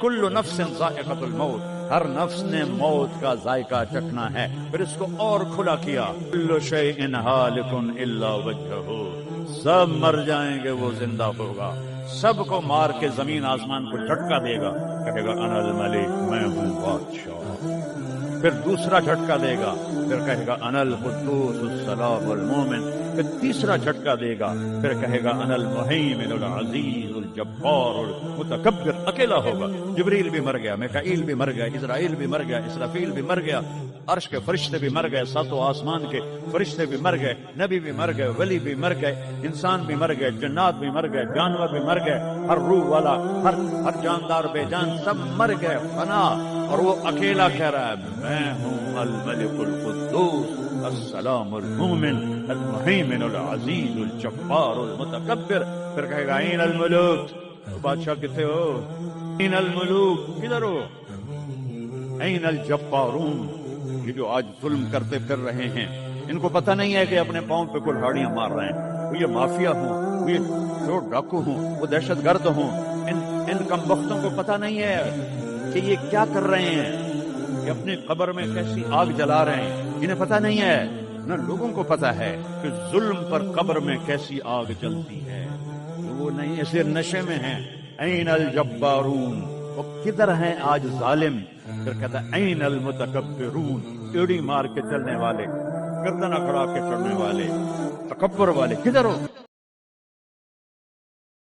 کل نفس ذائقۃ الموت، ہر نفس نے موت کا ذائقہ چکھنا ہے۔ پھر اس کو اور کھلا کیا، کل شیء ہالک الا وجہہ، سب مر جائیں گے وہ زندہ ہوگا، سب کو مار کے زمین آسمان کو جھٹکا دے گا، کہے گا انا الملک، میں ہوں بادشاہ۔ پھر دوسرا جھٹکا دے گا، پھر کہے گا انا القدوس السلام المومن، پھر تیسرا جھٹکا دے گا، پھر کہے گا انا المہیمن العزیز الجبار المتکبر۔ اکیلا ہوگا، جبریل بھی مر گیا، میکائیل بھی مر گیا، اسرائیل بھی مر گیا، اسرافیل بھی مر گیا، عرش کے فرشتے بھی مر گئے، ساتوں آسمان کے فرشتے بھی مر گئے، نبی بھی مر گئے، ولی بھی مر گئے، انسان بھی مر گئے، جنات بھی مر گئے، جانور بھی مر گئے، ہر روح والا، ہر جاندار بے جان سب مر گئے، فنا۔ اور وہ اکیلا کہہ رہا ہے میں ہوں الملک القدوس السلام المومن المہیمن العزیز الجبار المتکبر۔ پھر کہے گا این الملوک، بادشاہ کتنے ہو؟ این الملوک، کدھر ہو؟ این الجبارون، یہ جو آج ظلم کرتے پھر رہے ہیں، ان کو پتہ نہیں ہے کہ اپنے پاؤں پہ کلہاڑیاں مار رہے ہیں، وہ یہ مافیا ہوں، وہ یہ چور ڈاکو ہوں، وہ دہشت گرد ہوں، ان کمبختوں کو پتہ نہیں ہے کہ یہ کیا کر رہے ہیں، کہ اپنی قبر میں کیسی آگ جلا رہے ہیں، انہیں پتہ نہیں ہے۔ نہ لوگوں کو پتہ ہے کہ ظلم پر قبر میں کیسی آگ جلتی ہے، وہ نہیں، ایسے نشے میں ہیں۔ این الجبارون، وہ کدھر ہیں آج ظالم؟ پھر کہتا ہے این المتکبرون، ایڑی مار کے چلنے والے، گردن اکڑا کے چڑھنے والے، تکبر والے، کدھر ہو؟